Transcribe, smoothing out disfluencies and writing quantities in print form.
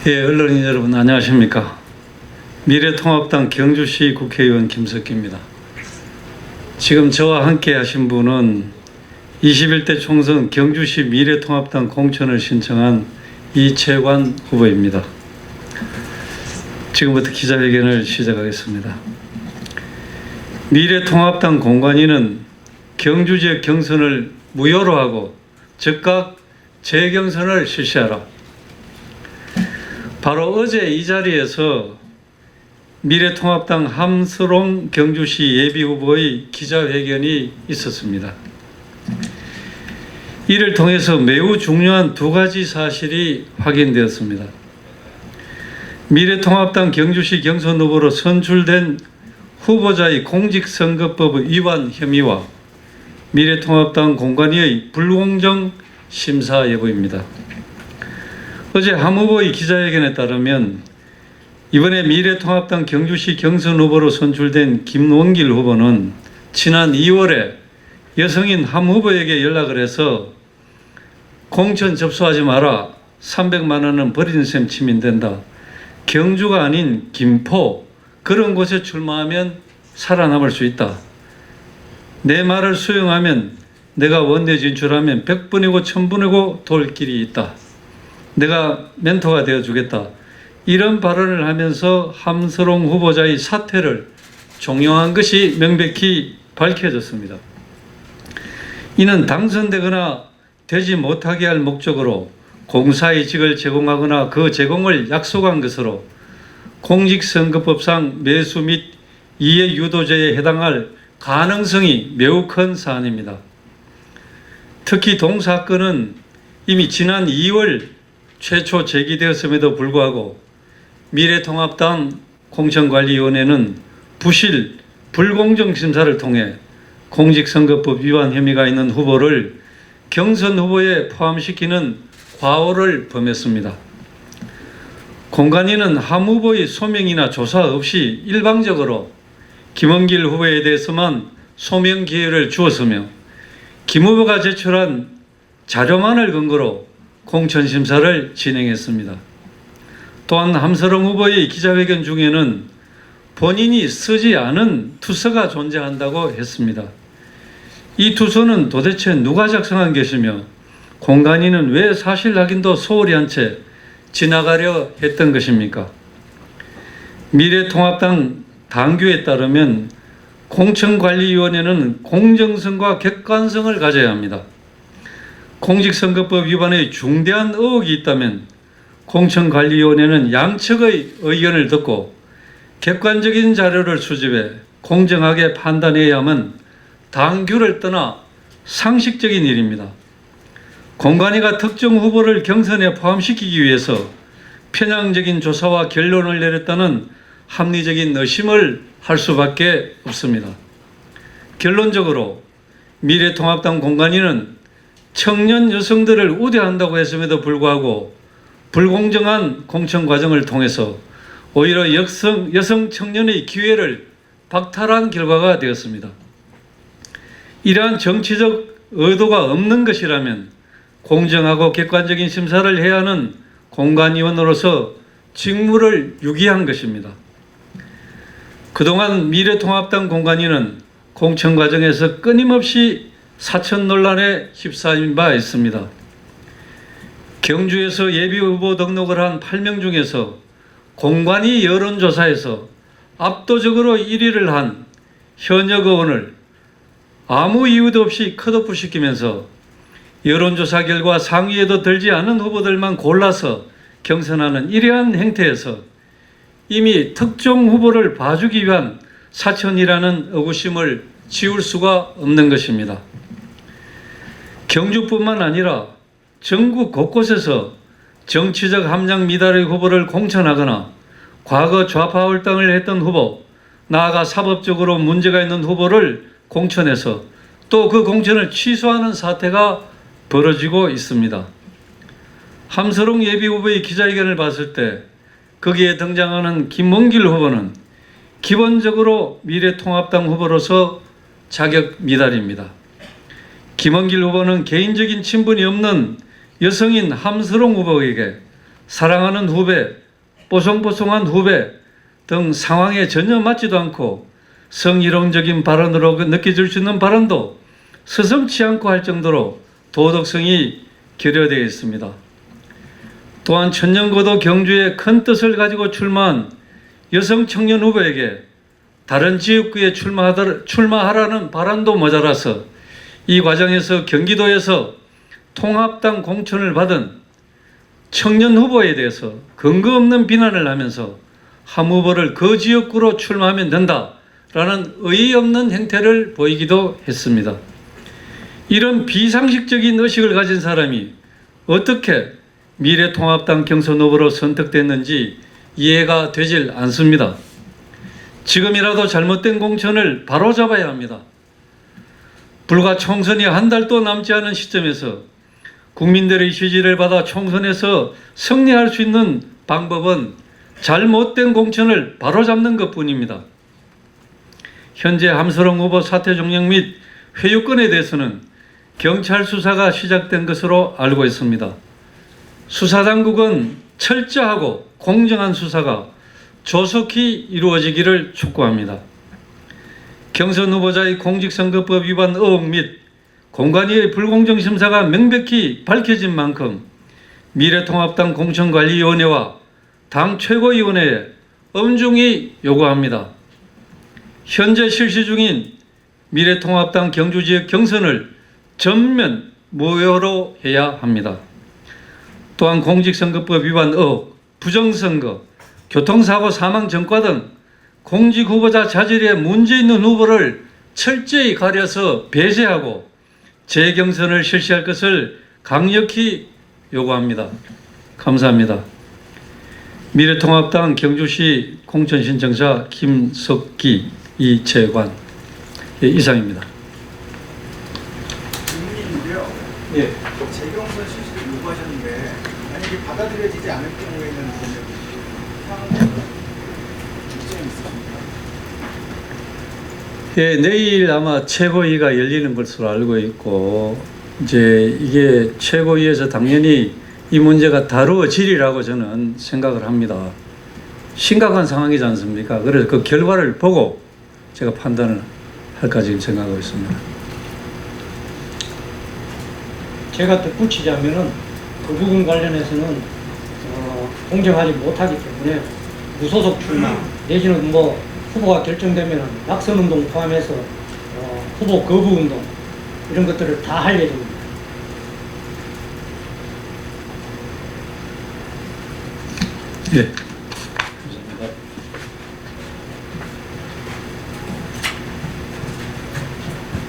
예, 언론인 여러분 안녕하십니까. 미래통합당 경주시 국회의원 김석기입니다. 지금 저와 함께 하신 분은 21대 총선 경주시 미래통합당 공천을 신청한 이채관 후보입니다. 지금부터 기자회견을 시작하겠습니다. 미래통합당 공관위는 경주 지역 경선을 무효로 하고 즉각 재경선을 실시하라. 바로 어제 이 자리에서 미래통합당 함스롱 경주시 예비후보의 기자회견이 있었습니다. 이를 통해서 매우 중요한 두 가지 사실이 확인되었습니다. 미래통합당 경주시 경선 후보로 선출된 후보자의 공직선거법 위반 혐의와 미래통합당 공관위의 불공정 심사 여부입니다. 어제 함 후보의 기자회견에 따르면 이번에 미래통합당 경주시 경선 후보로 선출된 김원길 후보는 지난 2월에 여성인 함 후보에게 연락을 해서 공천 접수하지 마라. 300만 원은 버리는 셈 치면 된다. 경주가 아닌 김포 그런 곳에 출마하면 살아남을 수 있다. 내 말을 수용하면 내가 원내 진출하면 100분이고 1000분이고 돌 길이 있다. 내가 멘토가 되어주겠다. 이런 발언을 하면서 함스롱 후보자의 사퇴를 종용한 것이 명백히 밝혀졌습니다. 이는 당선되거나 되지 못하게 할 목적으로 공사이직을 제공하거나 그 제공을 약속한 것으로 공직선거법상 매수 및 이해 유도죄에 해당할 가능성이 매우 큰 사안입니다. 특히 동 사건은 이미 지난 2월 최초 제기되었음에도 불구하고 미래통합당 공천관리위원회는 부실, 불공정 심사를 통해 공직선거법 위반 혐의가 있는 후보를 경선 후보에 포함시키는 과오를 범했습니다. 공관위는 함 후보의 소명이나 조사 없이 일방적으로 김원길 후보에 대해서만 소명 기회를 주었으며 김 후보가 제출한 자료만을 근거로 공천심사를 진행했습니다. 또한 함스롱 후보의 기자회견 중에는 본인이 쓰지 않은 투서가 존재한다고 했습니다. 이 투서는 도대체 누가 작성한 것이며 공관위는 왜 사실 확인도 소홀히 한 채 지나가려 했던 것입니까? 미래통합당 당규에 따르면 공천관리위원회는 공정성과 객관성을 가져야 합니다. 공직선거법 위반의 중대한 의혹이 있다면 공천관리위원회는 양측의 의견을 듣고 객관적인 자료를 수집해 공정하게 판단해야만 당규를 떠나 상식적인 일입니다. 공관위가 특정 후보를 경선에 포함시키기 위해서 편향적인 조사와 결론을 내렸다는 합리적인 의심을 할 수밖에 없습니다. 결론적으로 미래통합당 공관위는 청년 여성들을 우대한다고 했음에도 불구하고 불공정한 공천 과정을 통해서 오히려 여성 청년의 기회를 박탈한 결과가 되었습니다. 이러한 정치적 의도가 없는 것이라면 공정하고 객관적인 심사를 해야 하는 공관위원으로서 직무를 유기한 것입니다. 그동안 미래통합당 공관위는 공천 과정에서 끊임없이 사천 논란에 휩싸인 바 있습니다. 경주에서 예비후보 등록을 한 8명 중에서 공관위 여론조사에서 압도적으로 1위를 한 현역 의원을 아무 이유도 없이 컷오프 시키면서 여론조사 결과 상위에도 들지 않은 후보들만 골라서 경선하는 이러한 행태에서 이미 특정 후보를 봐주기 위한 사천이라는 의구심을 지울 수가 없는 것입니다. 경주뿐만 아니라 전국 곳곳에서 정치적 함량 미달의 후보를 공천하거나 과거 좌파 활동을 했던 후보, 나아가 사법적으로 문제가 있는 후보를 공천해서 또 그 공천을 취소하는 사태가 벌어지고 있습니다. 함스롱 예비후보의 기자회견을 봤을 때 거기에 등장하는 김원길 후보는 기본적으로 미래통합당 후보로서 자격 미달입니다. 김원길 후보는 개인적인 친분이 없는 여성인 함스롱 후보에게 사랑하는 후배, 뽀송뽀송한 후배 등 상황에 전혀 맞지도 않고 성희롱적인 발언으로 느껴질 수 있는 발언도 서슴지 않고 할 정도로 도덕성이 결여되어 있습니다. 또한 천년고도 경주에 큰 뜻을 가지고 출마한 여성 청년 후보에게 다른 지역구에 출마하라는 발언도 모자라서 이 과정에서 경기도에서 통합당 공천을 받은 청년 후보에 대해서 근거 없는 비난을 하면서 함 후보를 그 지역구로 출마하면 된다라는 의의 없는 행태를 보이기도 했습니다. 이런 비상식적인 의식을 가진 사람이 어떻게 미래통합당 경선 후보로 선택됐는지 이해가 되질 않습니다. 지금이라도 잘못된 공천을 바로잡아야 합니다. 불과 총선이 한 달도 남지 않은 시점에서 국민들의 지지를 받아 총선에서 승리할 수 있는 방법은 잘못된 공천을 바로잡는 것뿐입니다. 현재 함서롱 후보 사퇴 종용 및 회유권에 대해서는 경찰 수사가 시작된 것으로 알고 있습니다. 수사당국은 철저하고 공정한 수사가 조속히 이루어지기를 촉구합니다. 경선 후보자의 공직선거법 위반 의혹 및 공관위의 불공정 심사가 명백히 밝혀진 만큼 미래통합당 공천관리위원회와 당 최고위원회에 엄중히 요구합니다. 현재 실시 중인 미래통합당 경주지역 경선을 전면 무효로 해야 합니다. 또한 공직선거법 위반 의혹, 부정선거, 교통사고 사망 전과 등 공직후보자 자질에 문제 있는 후보를 철저히 가려서 배제하고 재경선을 실시할 것을 강력히 요구합니다. 감사합니다. 미래통합당 경주시 공천신청자 김석기, 이채관. 이상입니다. 국민인데요. 예. 재경선 실시를 요구하셨는데 만약에 받아들여지지 않을 경우에는 상황은 일정이 있습니까? 예, 내일 아마 최고위가 열리는 것으로 알고 있고 이제 이게 최고위에서 당연히 이 문제가 다루어지리라고 저는 생각을 합니다. 심각한 상황이지 않습니까? 그래서 그 결과를 보고 제가 판단을 할까 지금 생각하고 있습니다. 제가 덧붙이자면은 그 부분 관련해서는 공정하지 못하기 때문에 무소속 출마 내지는 뭐 후보가 결정되면은 낙선운동 포함해서 후보 거부운동 이런 것들을 다 할 예정입니다. 예.